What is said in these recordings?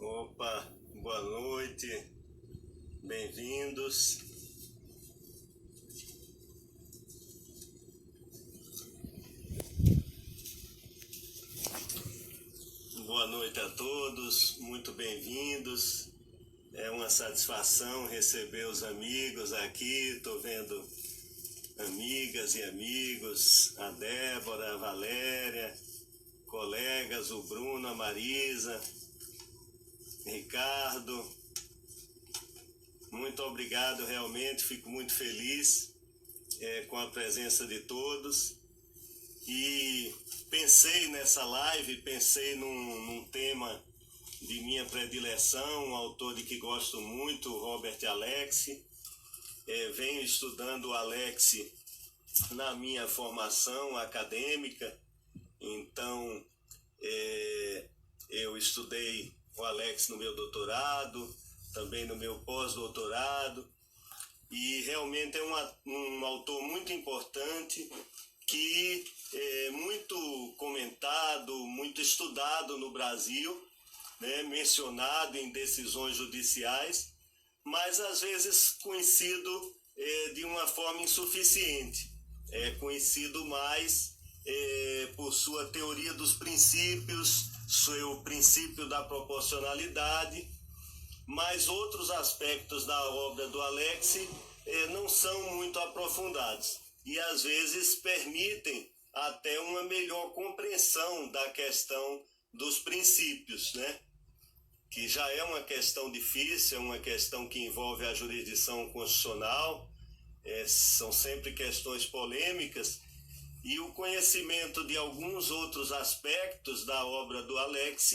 Opa, boa noite, bem-vindos. Boa noite a todos, muito bem-vindos. É uma satisfação receber os amigos aqui. Estou vendo amigas e amigos, a Débora, a Valéria, colegas, o Bruno, a Marisa, Ricardo. Muito obrigado, realmente, fico muito feliz com a presença de todos. E pensei nessa live, pensei num tema de minha predileção, um autor de que gosto muito, Robert Alex. Venho estudando o Alex na minha formação acadêmica, então eu estudei o Alex no meu doutorado, também no meu pós-doutorado, e realmente é um autor muito importante que é muito comentado, muito estudado no Brasil, né, mencionado em decisões judiciais, mas às vezes conhecido de uma forma insuficiente. É conhecido mais por sua teoria dos princípios, seu princípio da proporcionalidade, mas outros aspectos da obra do Alex não são muito aprofundados e às vezes permitem até uma melhor compreensão da questão dos princípios, né? Que já é uma questão difícil, é uma questão que envolve a jurisdição constitucional, são sempre questões polêmicas, e o conhecimento de alguns outros aspectos da obra do Alex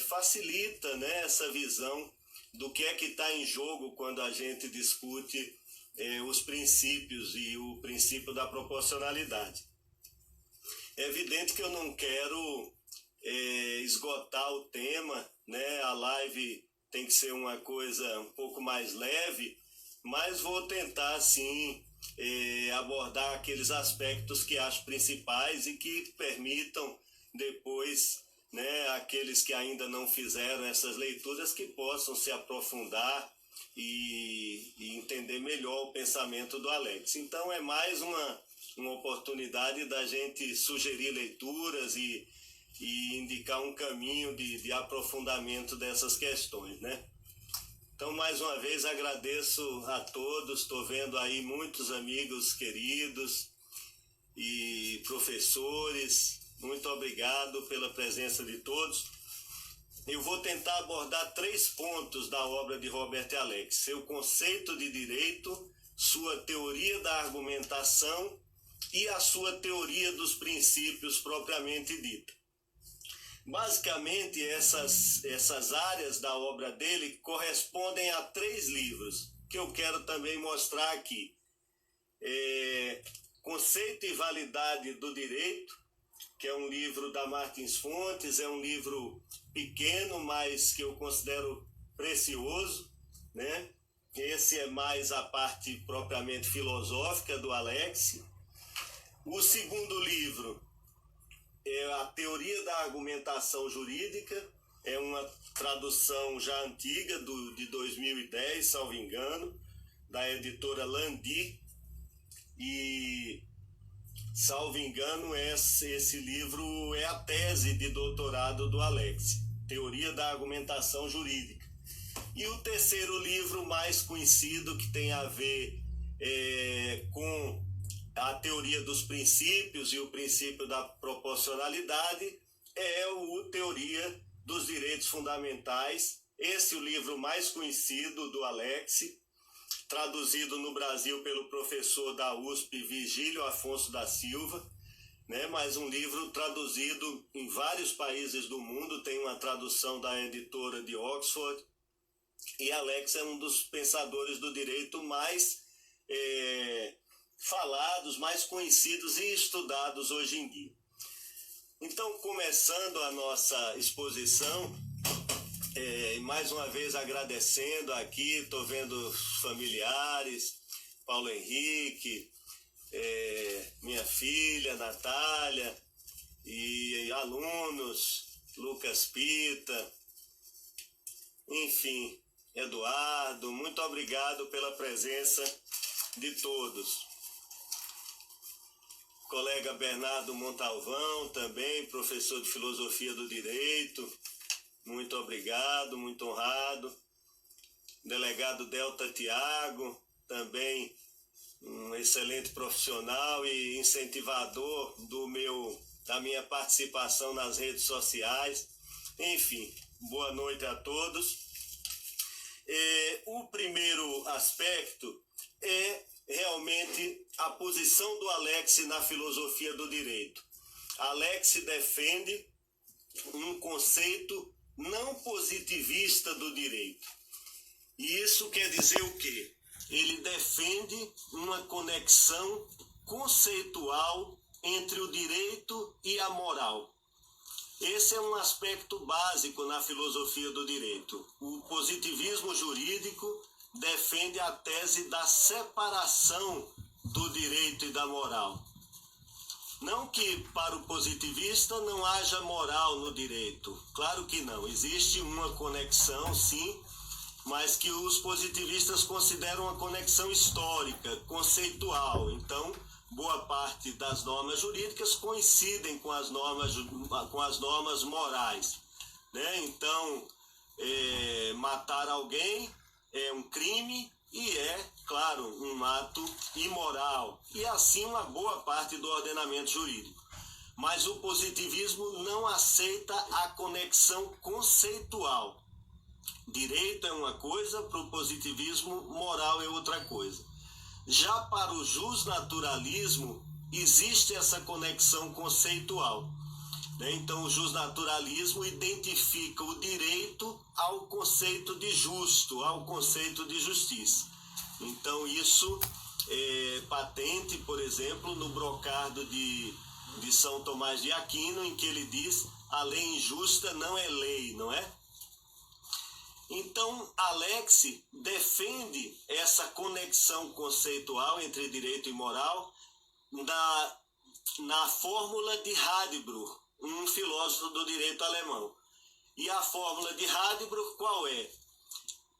facilita, né, essa visão do que é que está em jogo quando a gente discute os princípios e o princípio da proporcionalidade. É evidente que eu não quero esgotar o tema, né? A live tem que ser uma coisa um pouco mais leve, mas vou tentar, sim, abordar aqueles aspectos que acho principais e que permitam depois, né, aqueles que ainda não fizeram essas leituras, que possam se aprofundar e entender melhor o pensamento do Alex. Então é mais uma oportunidade da gente sugerir leituras e indicar um caminho de aprofundamento dessas questões, né? Então, mais uma vez, agradeço a todos. Estou vendo aí muitos amigos queridos e professores. Muito obrigado pela presença de todos. Eu vou tentar abordar 3 pontos da obra de Robert Alex: seu conceito de direito, sua teoria da argumentação e a sua teoria dos princípios propriamente dita. Basicamente, essas áreas da obra dele correspondem a 3 livros, que eu quero também mostrar aqui. Conceito e Validade do Direito, que é um livro da Martins Fontes, é um livro pequeno, mas que eu considero precioso, né? Esse é mais a parte propriamente filosófica do Alex. O segundo livro é a Teoria da Argumentação Jurídica, é uma tradução já antiga, de 2010, salvo engano, da editora Landi, e, salvo engano, esse livro é a tese de doutorado do Alex, Teoria da Argumentação Jurídica. E o terceiro livro mais conhecido, que tem a ver com a teoria dos princípios e o princípio da proporcionalidade, é o Teoria dos Direitos Fundamentais. Esse é o livro mais conhecido do Alex, traduzido no Brasil pelo professor da USP, Vigílio Afonso da Silva, né? Mas um livro traduzido em vários países do mundo, tem uma tradução da editora de Oxford, e Alex é um dos pensadores do direito mais falados, mais conhecidos e estudados hoje em dia. Então, começando a nossa exposição, mais uma vez agradecendo aqui, estou vendo familiares, Paulo Henrique, minha filha Natália, e alunos, Lucas Pita, enfim, Eduardo, muito obrigado pela presença de todos. Colega Bernardo Montalvão, também professor de Filosofia do Direito, muito obrigado, muito honrado. Delegado Delta Tiago, também um excelente profissional e incentivador da minha participação nas redes sociais. Enfim, boa noite a todos. O primeiro aspecto é realmente a posição do Alex na filosofia do direito. Alex defende um conceito não positivista do direito. E isso quer dizer o quê? Ele defende uma conexão conceitual entre o direito e a moral. Esse é um aspecto básico na filosofia do direito. O positivismo jurídico defende a tese da separação do direito e da moral. Não que para o positivista não haja moral no direito. Claro que não. Existe uma conexão, sim, mas que os positivistas consideram uma conexão histórica, conceitual. Então, boa parte das normas jurídicas coincidem com as normas morais, né? Então, matar alguém é um crime e é, claro, um ato imoral. E assim uma boa parte do ordenamento jurídico. Mas o positivismo não aceita a conexão conceitual. Direito é uma coisa, para o positivismo, moral é outra coisa. Já para o justnaturalismo, existe essa conexão conceitual. Então, o justnaturalismo identifica o direito ao conceito de justo, ao conceito de justiça. Então, isso é patente, por exemplo, no Brocardo de São Tomás de Aquino, em que ele diz: a lei injusta não é lei, não é? Então, Alex defende essa conexão conceitual entre direito e moral na fórmula de Hadbro, um filósofo do direito alemão. E a fórmula de Hadbro qual é?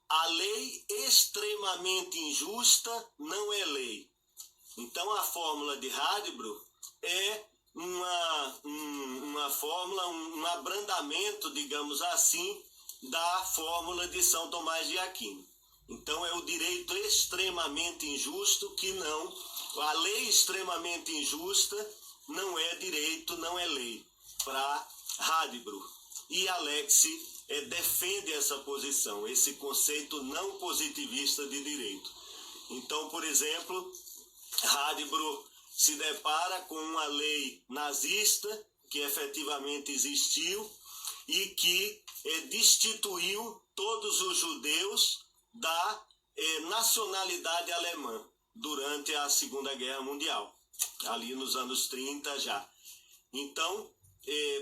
A lei extremamente injusta não é lei. Então, a fórmula de Hadbro é uma fórmula, um abrandamento, digamos assim, da fórmula de São Tomás de Aquino. Então é o direito extremamente injusto que não, a lei extremamente injusta não é direito, não é lei, para Hadbro. E Alex defende essa posição, esse conceito não positivista de direito. Então, por exemplo, Hadbro se depara com uma lei nazista que efetivamente existiu e que destituiu todos os judeus da nacionalidade alemã durante a Segunda Guerra Mundial, ali nos anos 30 já. Então,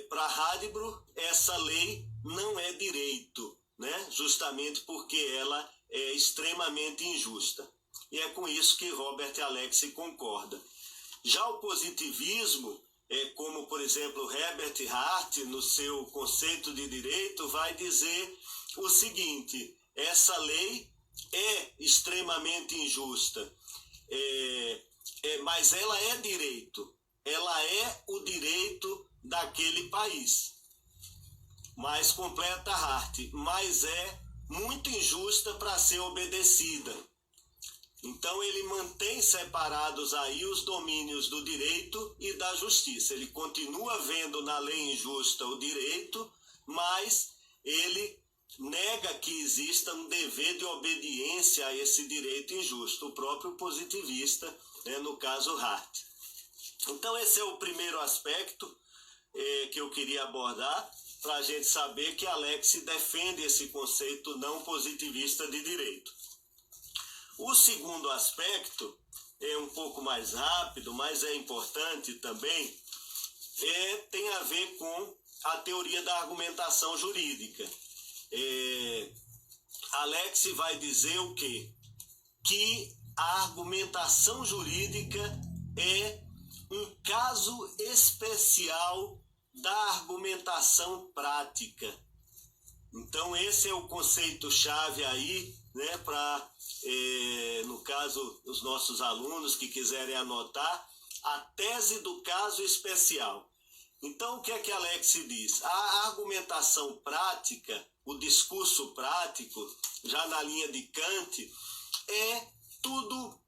para Hadbro, essa lei não é direito, né? Justamente porque ela é extremamente injusta. E é com isso que Robert Alex concorda. Já o positivismo, como, por exemplo, Herbert Hart, no seu conceito de direito, vai dizer o seguinte: essa lei é extremamente injusta, mas ela é direito, ela é o direito daquele país. Mas completa Hart, mas é muito injusta para ser obedecida. Então ele mantém separados aí os domínios do direito e da justiça. Ele continua vendo na lei injusta o direito, mas ele nega que exista um dever de obediência a esse direito injusto, o próprio positivista, né, no caso Hart. Então esse é o primeiro aspecto que eu queria abordar, para a gente saber que Alex defende esse conceito não positivista de direito. O segundo aspecto é um pouco mais rápido, mas é importante também, tem a ver com a teoria da argumentação jurídica. Alex vai dizer o quê? Que a argumentação jurídica é um caso especial da argumentação prática. Então, esse é o conceito-chave aí, né, para, no caso, os nossos alunos que quiserem anotar, a tese do caso especial. Então, o que é que Alex diz? A argumentação prática, o discurso prático, já na linha de Kant, é tudo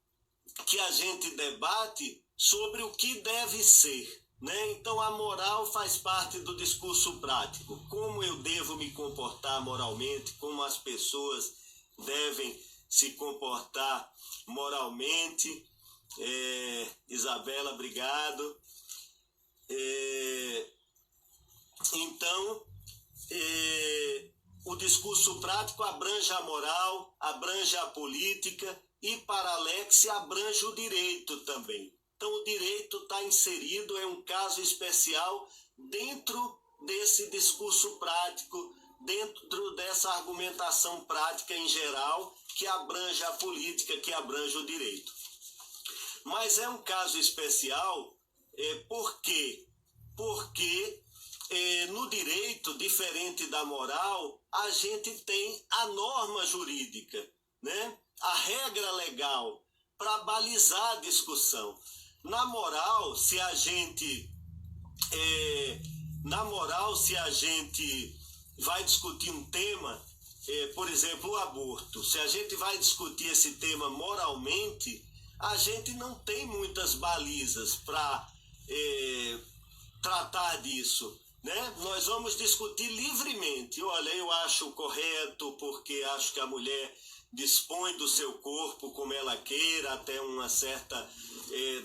que a gente debate sobre o que deve ser, né? Então, a moral faz parte do discurso prático. Como eu devo me comportar moralmente, como as pessoas devem se comportar moralmente. Isabela, obrigado. Então, o discurso prático abrange a moral, abrange a política e, para Alex, abrange o direito também. Então, o direito está inserido, é um caso especial dentro desse discurso prático, dentro dessa argumentação prática em geral, que abrange a política, que abrange o direito. Mas é um caso especial, por quê? Porque no direito, diferente da moral, a gente tem a norma jurídica, né? A regra legal para balizar a discussão. Na moral, se a gente vai discutir um tema, por exemplo, o aborto, se a gente vai discutir esse tema moralmente, a gente não tem muitas balizas para tratar disso, né? Nós vamos discutir livremente. Olha, eu acho correto porque acho que a mulher dispõe do seu corpo como ela queira até uma certa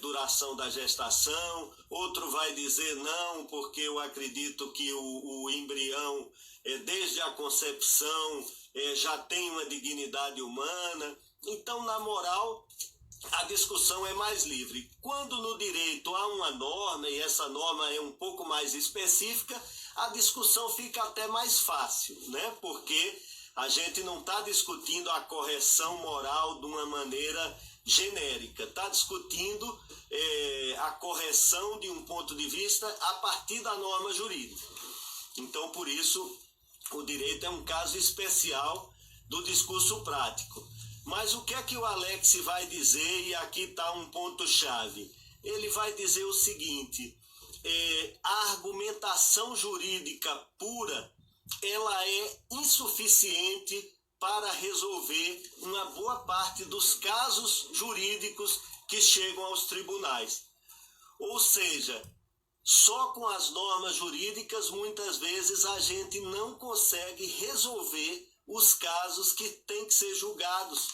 duração da gestação. Outro vai dizer não, porque eu acredito que o embrião, desde a concepção, já tem uma dignidade humana. Então, na moral, a discussão é mais livre. Quando no direito há uma norma, e essa norma é um pouco mais específica, a discussão fica até mais fácil, né? Porque a gente não está discutindo a correção moral de uma maneira genérica, está discutindo a correção de um ponto de vista a partir da norma jurídica. Então, por isso, o direito é um caso especial do discurso prático. Mas o que é que o Alex vai dizer, e aqui está um ponto-chave? Ele vai dizer o seguinte: a argumentação jurídica pura, ela é insuficiente para resolver uma boa parte dos casos jurídicos que chegam aos tribunais. Ou seja, só com as normas jurídicas, muitas vezes, a gente não consegue resolver os casos que têm que ser julgados,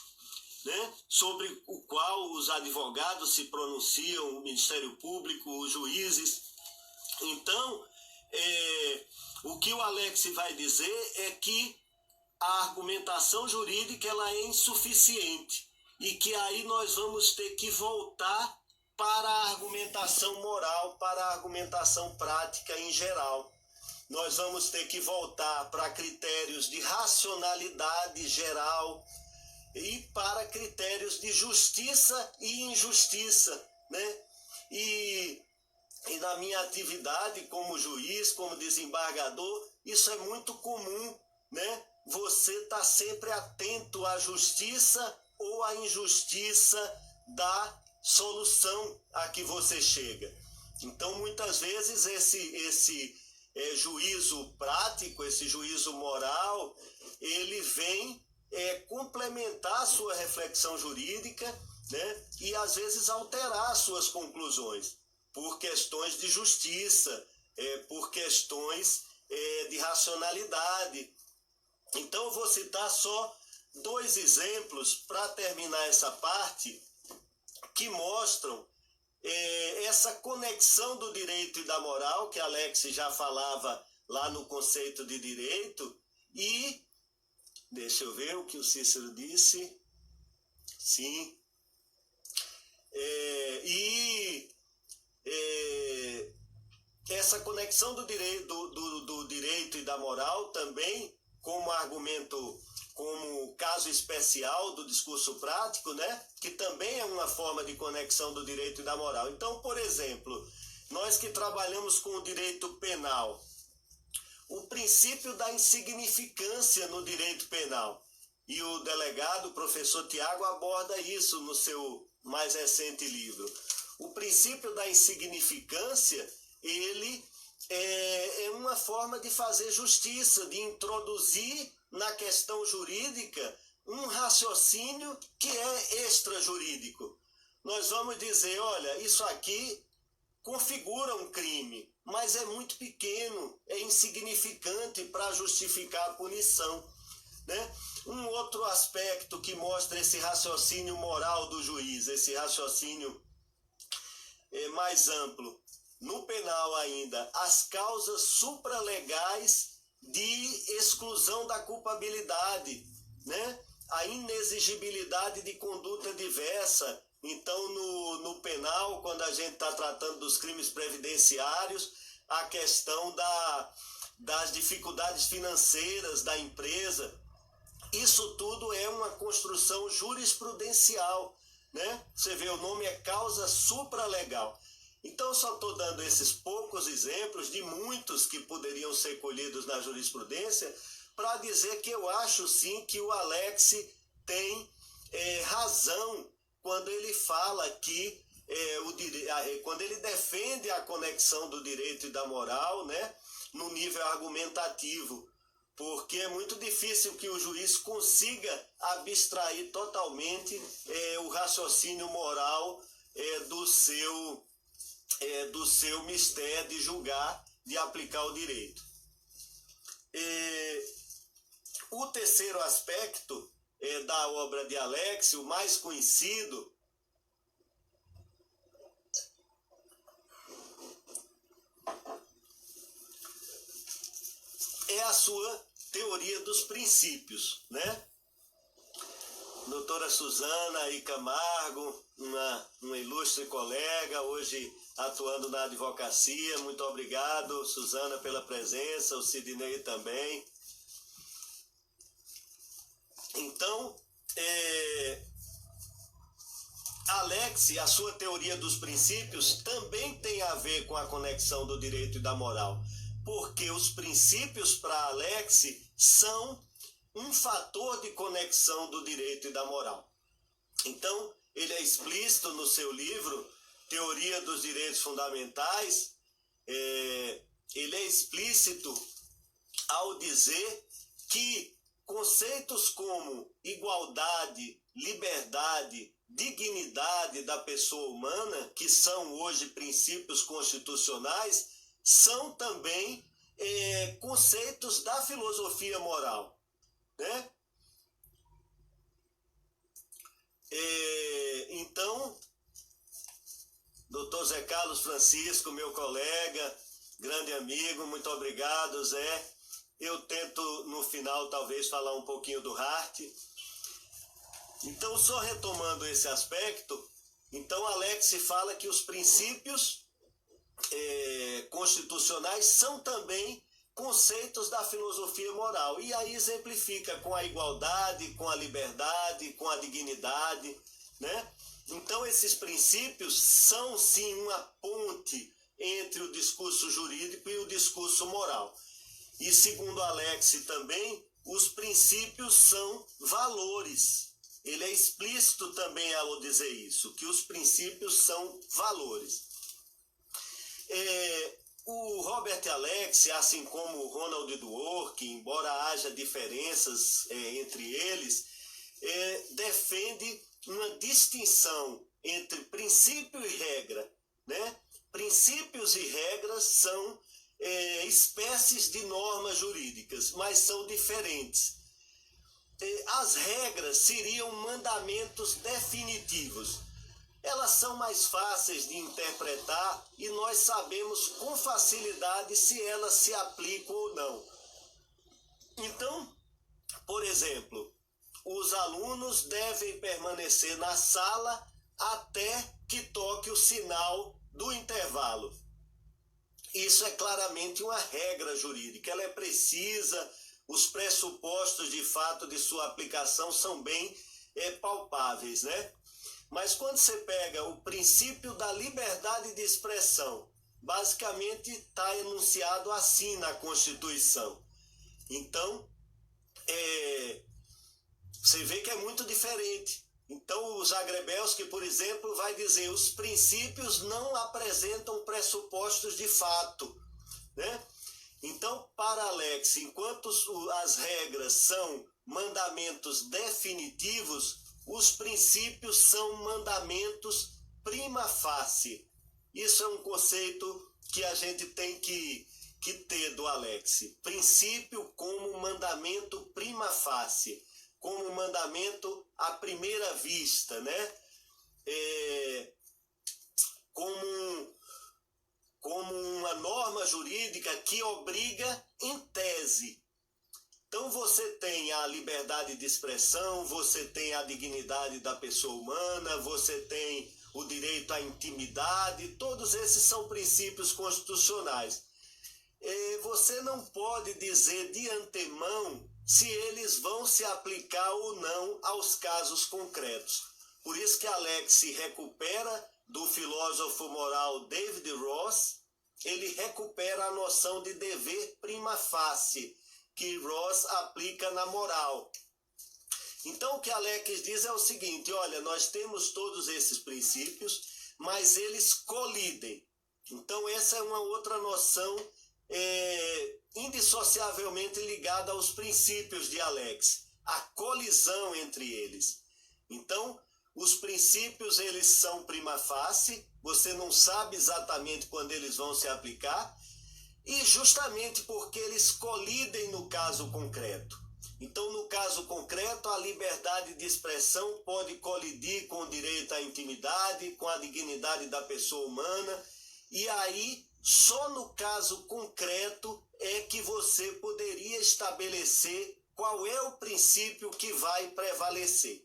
né? Sobre o qual os advogados se pronunciam, o Ministério Público, os juízes. Então, o que o Alex vai dizer é que a argumentação jurídica ela é insuficiente e que aí nós vamos ter que voltar para a argumentação moral, para a argumentação prática em geral. Nós vamos ter que voltar para critérios de racionalidade geral e para critérios de justiça e injustiça, né? E na minha atividade como juiz, como desembargador, isso é muito comum, né? Você está sempre atento à justiça ou à injustiça da solução a que você chega. Então, muitas vezes, esse juízo prático, esse juízo moral, ele vem complementar a sua reflexão jurídica, né? E, às vezes, alterar suas conclusões por questões de justiça, por questões de racionalidade. Então, eu vou citar só 2 exemplos para terminar essa parte que mostram essa conexão do direito e da moral, que Alex já falava lá no conceito de direito, e deixa eu ver o que o Cícero disse. Sim. Essa conexão do direito e da moral também, como argumento, como caso especial do discurso prático, né? Que também é uma forma de conexão do direito e da moral. Então, por exemplo, nós que trabalhamos com o direito penal, o princípio da insignificância no direito penal. E o delegado, o professor Tiago, aborda isso no seu mais recente livro. O princípio da insignificância, ele é uma forma de fazer justiça, de introduzir na questão jurídica um raciocínio que é extrajurídico. Nós vamos dizer, olha, isso aqui configura um crime, mas é muito pequeno, é insignificante para justificar a punição, né? Um outro aspecto que mostra esse raciocínio moral do juiz, esse raciocínio mais amplo, no penal ainda, as causas supralegais de exclusão da culpabilidade, né? A inexigibilidade de conduta diversa. Então, no penal, quando a gente está tratando dos crimes previdenciários, a questão das dificuldades financeiras da empresa, isso tudo é uma construção jurisprudencial, né? Você vê, o nome é causa supralegal. Então, só estou dando esses poucos exemplos de muitos que poderiam ser colhidos na jurisprudência para dizer que eu acho sim que o Alex tem razão quando ele fala que quando ele defende a conexão do direito e da moral, né, no nível argumentativo, porque é muito difícil que o juiz consiga abstrair totalmente o raciocínio moral do seu mistério de julgar, de aplicar o direito. O terceiro aspecto da obra de Alex, o mais conhecido, é a sua teoria dos princípios, né? Doutora Suzana aí Camargo, uma ilustre colega, hoje atuando na advocacia. Muito obrigado, Suzana, pela presença, o Sidney também. Então, Alex, a sua teoria dos princípios também tem a ver com a conexão do direito e da moral, porque os princípios para Alex são um fator de conexão do direito e da moral. Então, ele é explícito no seu livro, Teoria dos Direitos Fundamentais, ele é explícito ao dizer que conceitos como igualdade, liberdade, dignidade da pessoa humana, que são hoje princípios constitucionais, são também conceitos da filosofia moral, né? Então, doutor Zé Carlos Francisco, meu colega, grande amigo, muito obrigado, Zé. Eu tento, no final, talvez, falar um pouquinho do Hart. Então, só retomando esse aspecto, então Alex fala que os princípios constitucionais são também conceitos da filosofia moral. E aí exemplifica com a igualdade, com a liberdade, com a dignidade, né? Então, esses princípios são, sim, uma ponte entre o discurso jurídico e o discurso moral. E, segundo Alex também, os princípios são valores. Ele é explícito também ao dizer isso, que os princípios são valores. O Robert Alex, assim como o Ronald Dworkin, embora haja diferenças entre eles, defende uma distinção entre princípio e regra, né? Princípios e regras são espécies de normas jurídicas, mas são diferentes. As regras seriam mandamentos definitivos. Elas são mais fáceis de interpretar e nós sabemos com facilidade se elas se aplicam ou não. Então, por exemplo, os alunos devem permanecer na sala até que toque o sinal do intervalo. Isso é claramente uma regra jurídica, ela é precisa, os pressupostos de fato de sua aplicação são bem palpáveis, né? Mas quando você pega o princípio da liberdade de expressão basicamente está enunciado assim na Constituição. Então, você vê que é muito diferente. Então, o Zagrebelski, por exemplo, vai dizer: os princípios não apresentam pressupostos de fato, né? Então, para Alex, enquanto as regras são mandamentos definitivos, os princípios são mandamentos prima facie. Isso é um conceito que a gente tem que ter do Alex. Princípio como mandamento prima facie, como mandamento à primeira vista, né? Como uma norma jurídica que obriga em tese. Então você tem a liberdade de expressão, você tem a dignidade da pessoa humana, você tem o direito à intimidade, todos esses são princípios constitucionais. Você não pode dizer de antemão se eles vão se aplicar ou não aos casos concretos. Por isso que Alex se recupera do filósofo moral David Ross, ele recupera a noção de dever prima facie, que Ross aplica na moral. Então o que Alex diz é o seguinte: olha, nós temos todos esses princípios, mas eles colidem. Então essa é uma outra noção indissociavelmente ligada aos princípios de Alex, a colisão entre eles. Então, os princípios, eles são prima facie, você não sabe exatamente quando eles vão se aplicar, e justamente porque eles colidem no caso concreto. Então, no caso concreto, a liberdade de expressão pode colidir com o direito à intimidade, com a dignidade da pessoa humana, e aí, só no caso concreto é que você poderia estabelecer qual é o princípio que vai prevalecer.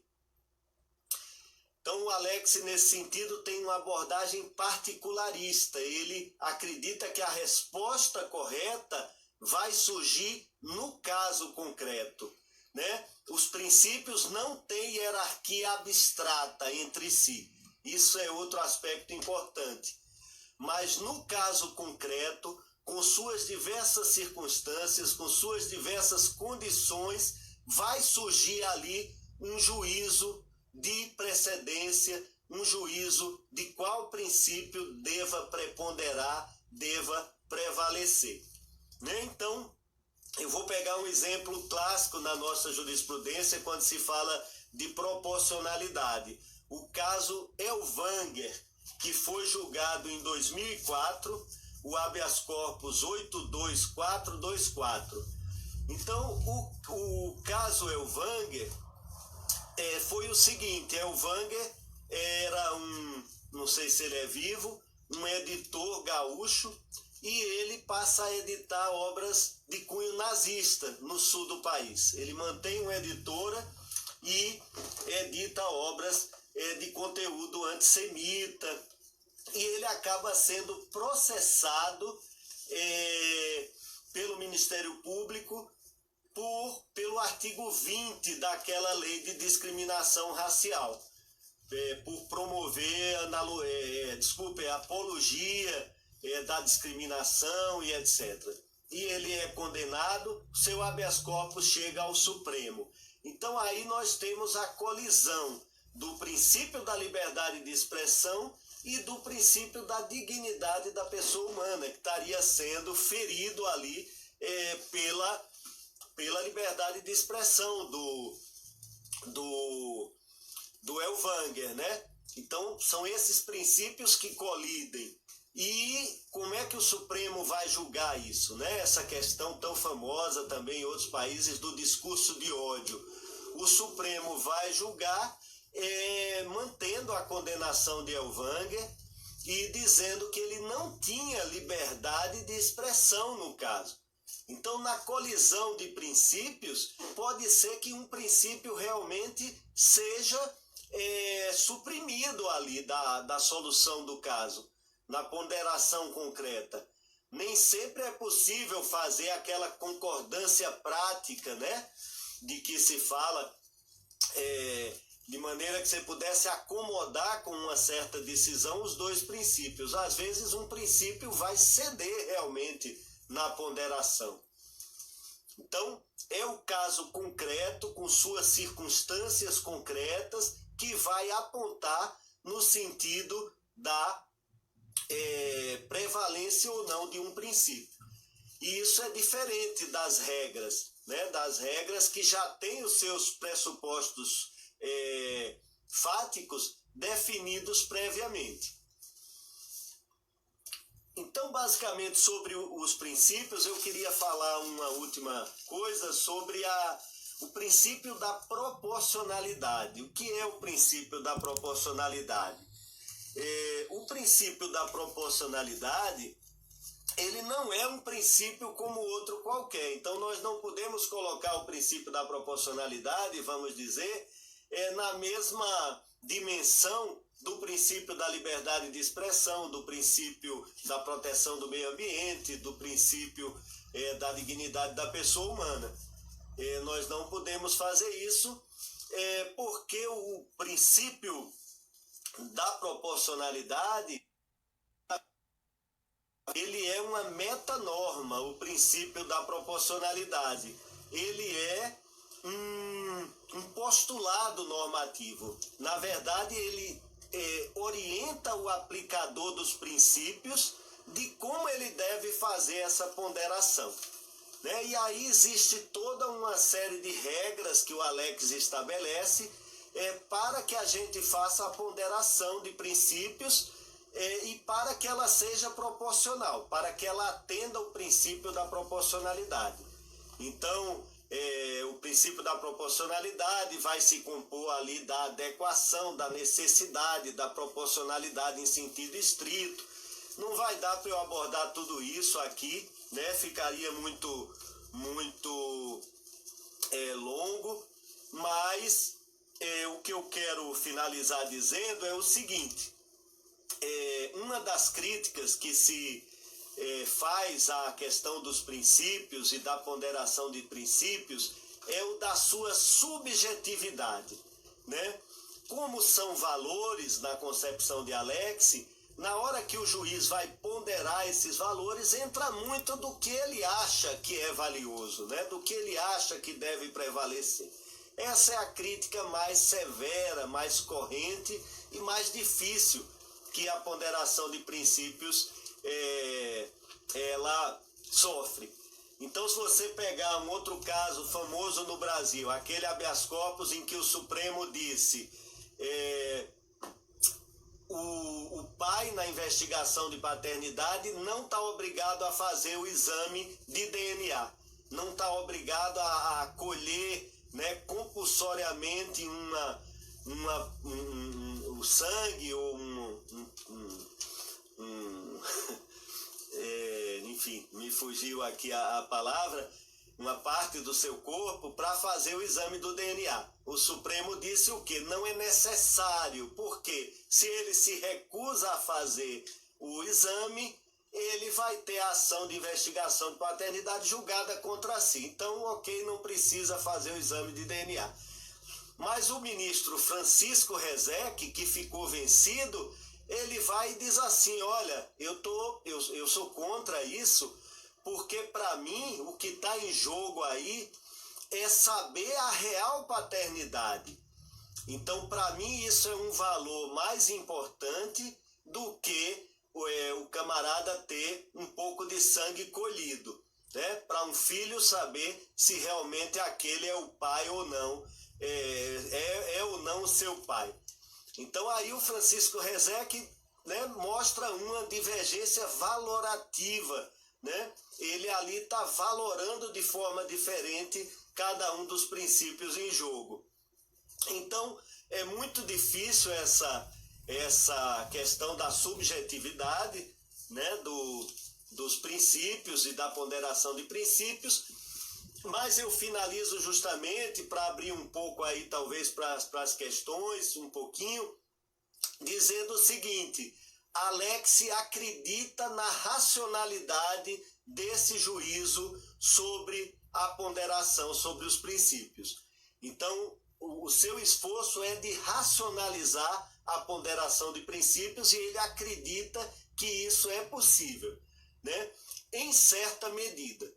Então, o Alex, nesse sentido, tem uma abordagem particularista. Ele acredita que a resposta correta vai surgir no caso concreto, né? Os princípios não têm hierarquia abstrata entre si. Isso é outro aspecto importante. Mas no caso concreto, com suas diversas circunstâncias, com suas diversas condições, vai surgir ali um juízo de precedência, um juízo de qual princípio deva preponderar, deva prevalecer. Né? Então, eu vou pegar um exemplo clássico na nossa jurisprudência quando se fala de proporcionalidade. O caso Elvanger, que foi julgado em 2004, o habeas corpus 82424. Então, o caso Elvanger foi o seguinte: Elvanger era não sei se ele é vivo, um editor gaúcho, e ele passa a editar obras de cunho nazista no sul do país. Ele mantém uma editora e edita obras de conteúdo antissemita, e ele acaba sendo processado pelo Ministério Público pelo artigo 20 daquela lei de discriminação racial, por promover apologia da discriminação e etc. E ele é condenado, seu habeas corpus chega ao Supremo. Então aí nós temos a colisão do princípio da liberdade de expressão e do princípio da dignidade da pessoa humana, que estaria sendo ferido ali pela liberdade de expressão do Elvanger, né? Então, são esses princípios que colidem. E como é que o Supremo vai julgar isso, né? Essa questão tão famosa também em outros países do discurso de ódio. O Supremo vai julgar mantendo a condenação de Elvanger e dizendo que ele não tinha liberdade de expressão no caso. Então, na colisão de princípios, pode ser que um princípio realmente seja suprimido ali da solução do caso, na ponderação concreta. Nem sempre é possível fazer aquela concordância prática, né, de que se fala de maneira que você pudesse acomodar com uma certa decisão os dois princípios. Às vezes um princípio vai ceder realmente na ponderação. Então, é o caso concreto, com suas circunstâncias concretas, que vai apontar no sentido da prevalência ou não de um princípio. E isso é diferente das regras, né? Das regras que já têm os seus pressupostos fáticos definidos previamente. Então, basicamente, sobre os princípios, eu queria falar uma última coisa sobre o princípio da proporcionalidade. O que é o princípio da proporcionalidade? O princípio da proporcionalidade, ele não é um princípio como outro qualquer. Então, nós não podemos colocar o princípio da proporcionalidade, vamos dizer, na mesma dimensão do princípio da liberdade de expressão, do princípio da proteção do meio ambiente, do princípio da dignidade da pessoa humana. Nós não podemos fazer isso porque o princípio da proporcionalidade, ele é uma metanorma. O princípio da proporcionalidade, ele é um postulado normativo. Na verdade, ele orienta o aplicador dos princípios de como ele deve fazer essa ponderação, né? E aí existe toda uma série de regras que o Alex estabelece para que a gente faça a ponderação de princípios e para que ela seja proporcional, para que ela atenda o princípio da proporcionalidade. Então, o princípio da proporcionalidade vai se compor ali da adequação, da necessidade, da proporcionalidade em sentido estrito. Não vai dar para eu abordar tudo isso aqui, né? Ficaria muito longo, mas o que eu quero finalizar dizendo é o seguinte: uma das críticas que se faz à questão dos princípios e da ponderação de princípios é o da sua subjetividade, né? Como são valores na concepção de Alex, na hora que o juiz vai ponderar esses valores, entra muito do que ele acha que é valioso, né? Do que ele acha que deve prevalecer. Essa é a crítica mais severa, mais corrente e mais difícil que a ponderação de princípios ela sofre. Então, se você pegar um outro caso famoso no Brasil, aquele habeas corpus em que o Supremo disse o pai na investigação de paternidade não está obrigado a fazer o exame de DNA, não está obrigado a colher, né, compulsoriamente o sangue ou enfim, me fugiu aqui a palavra, uma parte do seu corpo para fazer o exame do DNA. O Supremo disse o quê? Não é necessário, porque se ele se recusa a fazer o exame, ele vai ter a ação de investigação de paternidade julgada contra si. Então, ok, não precisa fazer o exame de DNA. Mas o ministro Francisco Rezec, que ficou vencido, ele vai e diz assim: olha, eu sou contra isso, porque para mim o que está em jogo aí é saber a real paternidade. Então, para mim, isso é um valor mais importante do que o camarada ter um pouco de sangue colhido, né? Para um filho saber se realmente aquele é o pai ou não, é ou não o seu pai. Então aí o Francisco Rezec, né, mostra uma divergência valorativa, né? Ele ali está valorando de forma diferente cada um dos princípios em jogo. Então é muito difícil essa questão da subjetividade, né, dos princípios e da ponderação de princípios, mas eu finalizo justamente para abrir um pouco aí talvez para as questões, um pouquinho, dizendo o seguinte: Alex acredita na racionalidade desse juízo sobre a ponderação, sobre os princípios. Então, o seu esforço é de racionalizar a ponderação de princípios e ele acredita que isso é possível, né? Em certa medida.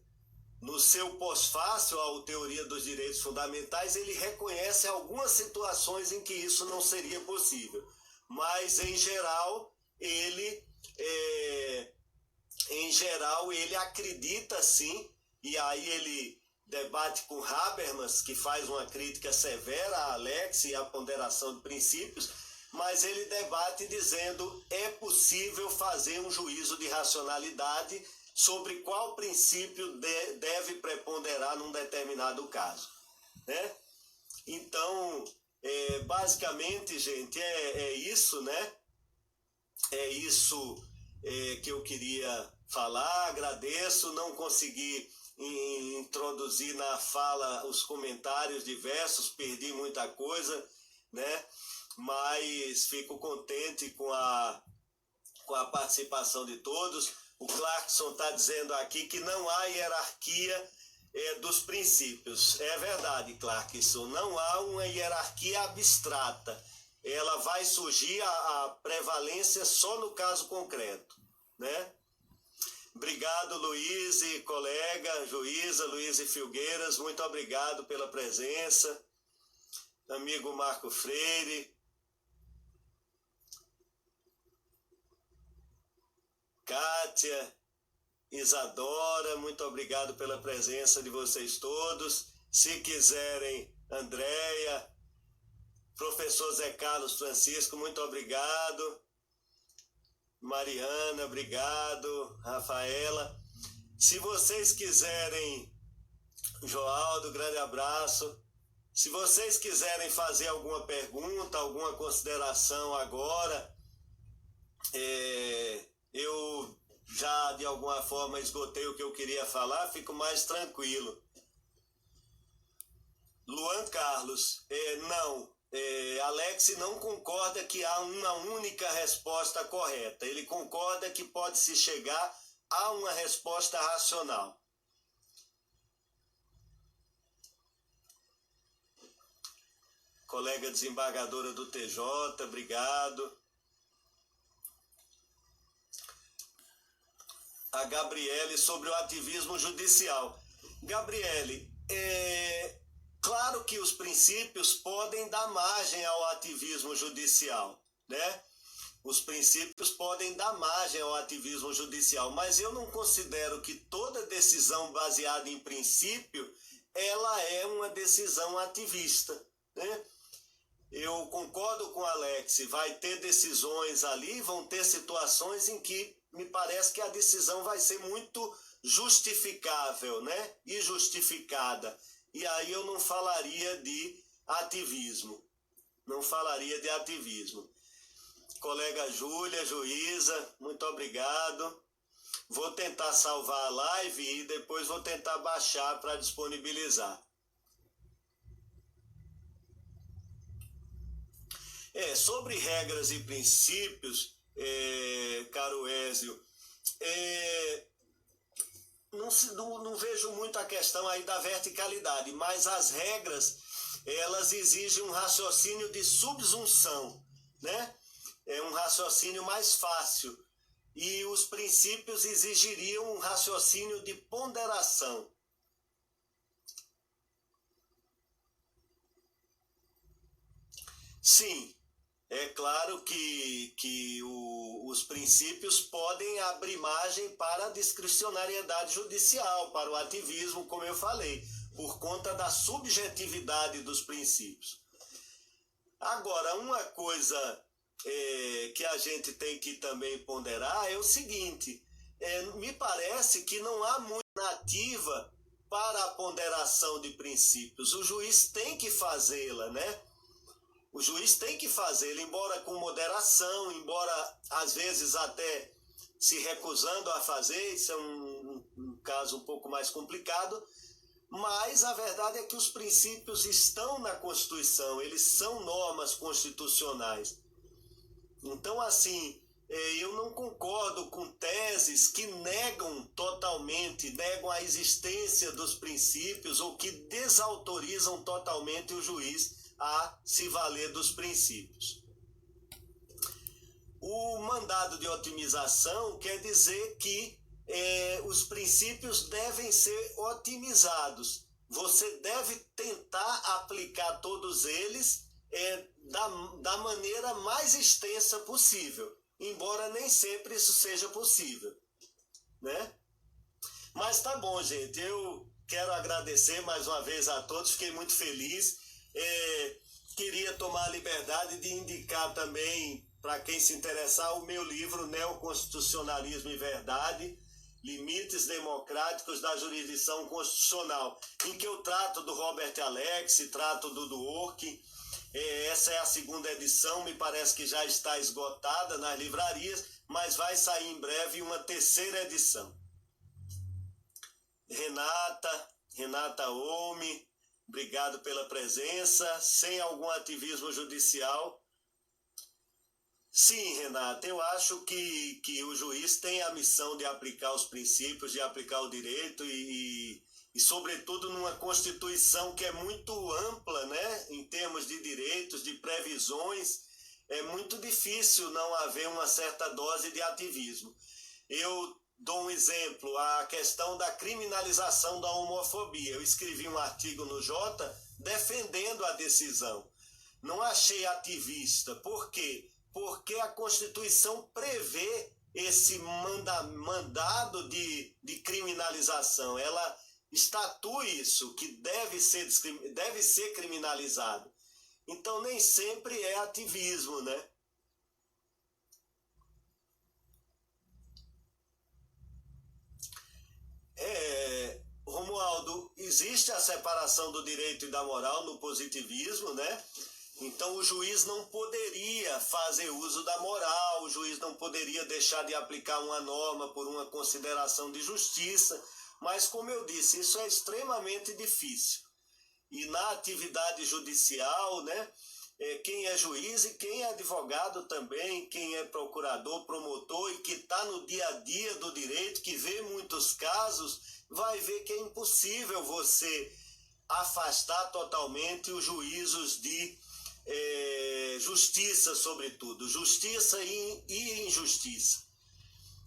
No seu pós-fácil, a Teoria dos Direitos Fundamentais, ele reconhece algumas situações em que isso não seria possível, mas em geral ele acredita sim, e aí ele debate com Habermas, que faz uma crítica severa a Alex e a ponderação de princípios, mas ele debate dizendo é possível fazer um juízo de racionalidade sobre qual princípio deve preponderar num determinado caso, né? Então, basicamente, gente, é isso, né? É isso que eu queria falar. Agradeço, não consegui introduzir na fala os comentários diversos, perdi muita coisa, né? Mas fico contente com a participação de todos. O Clarkson está dizendo aqui que não há hierarquia dos princípios. É verdade, Clarkson, não há uma hierarquia abstrata. Ela vai surgir a prevalência só no caso concreto, né? Obrigado, Luiz e colega, juíza Luiz e Filgueiras, muito obrigado pela presença. Amigo Marco Freire. Kátia, Isadora, muito obrigado pela presença de vocês todos. Se quiserem, Andréia, professor Zé Carlos Francisco, muito obrigado. Mariana, obrigado. Rafaela. Se vocês quiserem, Joaldo, grande abraço. Se vocês quiserem fazer alguma pergunta, alguma consideração agora, eu já de alguma forma esgotei o que eu queria falar, fico mais tranquilo. Luan Carlos, não, Alex não concorda que há uma única resposta correta. Ele concorda que pode-se chegar a uma resposta racional. Colega desembargadora do TJ, obrigado. A Gabriele sobre o ativismo judicial. Gabriele, claro que os princípios podem dar margem ao ativismo judicial, né? Os princípios podem dar margem ao ativismo judicial, mas eu não considero que toda decisão baseada em princípio, ela é uma decisão ativista, né? Eu concordo com o Alex, vai ter decisões ali, vão ter situações em que me parece que a decisão vai ser muito justificável, né? E justificada. E aí eu não falaria de ativismo. Não falaria de ativismo. Colega Júlia, juíza, muito obrigado. Vou tentar salvar a live e depois vou tentar baixar para disponibilizar. Sobre regras e princípios, caro Ézio, não vejo muito a questão aí da verticalidade, mas as regras, elas exigem um raciocínio de subsunção, né? É um raciocínio mais fácil. E os princípios exigiriam um raciocínio de ponderação. Sim. É claro que os princípios podem abrir margem para a discricionariedade judicial, para o ativismo, como eu falei, por conta da subjetividade dos princípios. Agora, uma coisa que a gente tem que também ponderar é o seguinte, me parece que não há muita nativa para a ponderação de princípios. O juiz tem que fazê-la, né? O juiz tem que fazê-lo, embora com moderação, embora às vezes até se recusando a fazer, isso é um caso um pouco mais complicado, mas a verdade é que os princípios estão na Constituição, eles são normas constitucionais. Então, assim, eu não concordo com teses que negam a existência dos princípios ou que desautorizam totalmente o juiz a se valer dos princípios. O mandado de otimização quer dizer que os princípios devem ser otimizados. Você deve tentar aplicar todos eles da maneira mais extensa possível, embora nem sempre isso seja possível, né? Mas tá bom, gente, eu quero agradecer mais uma vez a todos, fiquei muito feliz. Queria tomar a liberdade de indicar também, para quem se interessar, o meu livro Neoconstitucionalismo e Verdade, Limites Democráticos da Jurisdição Constitucional, em que eu trato do Robert Alex, trato do Dworkin. Essa é a segunda edição, me parece que já está esgotada nas livrarias, mas vai sair em breve uma terceira edição. Renata Olme, obrigado pela presença. Sem algum ativismo judicial. Sim, Renata, eu acho que o juiz tem a missão de aplicar os princípios, de aplicar o direito e sobretudo numa Constituição que é muito ampla, né, em termos de direitos, de previsões, é muito difícil não haver uma certa dose de ativismo. Eu dou um exemplo, a questão da criminalização da homofobia. Eu escrevi um artigo no Jota defendendo a decisão. Não achei ativista. Por quê? Porque a Constituição prevê esse mandado de criminalização. Ela estatui isso, que deve ser criminalizado. Então, nem sempre é ativismo, né? Romualdo, existe a separação do direito e da moral no positivismo, né? Então o juiz não poderia fazer uso da moral, o juiz não poderia deixar de aplicar uma norma por uma consideração de justiça, mas como eu disse, isso é extremamente difícil. E na atividade judicial, né, quem é juiz e quem é advogado também, quem é procurador, promotor e que está no dia a dia do direito, que vê muitos casos, vai ver que é impossível você afastar totalmente os juízos de justiça, sobretudo, justiça e injustiça.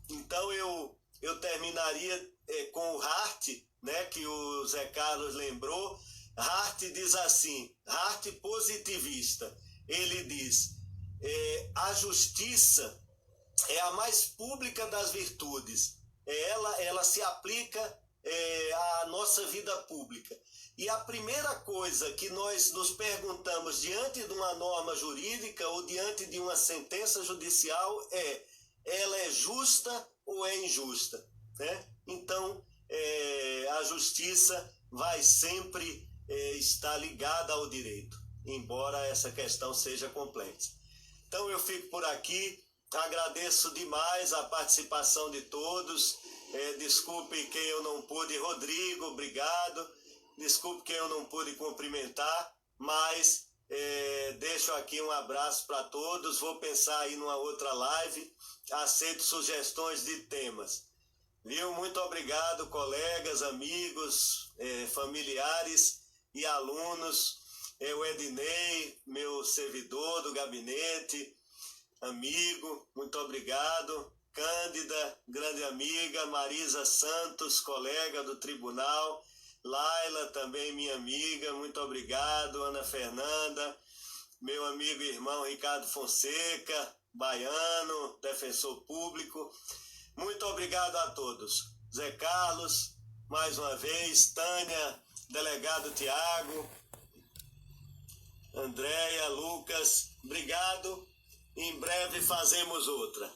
Então eu terminaria com o Hart, né, que o Zé Carlos lembrou. Hart diz assim, Hart positivista, ele diz, a justiça é a mais pública das virtudes, ela se aplica à nossa vida pública. E a primeira coisa que nós nos perguntamos diante de uma norma jurídica ou diante de uma sentença judicial ela é justa ou é injusta, né? Então, a justiça vai sempre estar ligada ao direito, embora essa questão seja complexa. Então, eu fico por aqui, agradeço demais a participação de todos, desculpe quem eu não pude, Rodrigo, obrigado. Desculpe que eu não pude cumprimentar, mas deixo aqui um abraço para todos. Vou pensar aí numa outra live. Aceito sugestões de temas. Viu? Muito obrigado, colegas, amigos, familiares e alunos. O Ednei, meu servidor do gabinete, amigo, muito obrigado. Cândida, grande amiga. Marisa Santos, colega do tribunal. Laila, também minha amiga, muito obrigado. Ana Fernanda, meu amigo e irmão Ricardo Fonseca, baiano, defensor público. Muito obrigado a todos. Zé Carlos, mais uma vez, Tânia, delegado Tiago, Andréia, Lucas, obrigado. Em breve fazemos outra.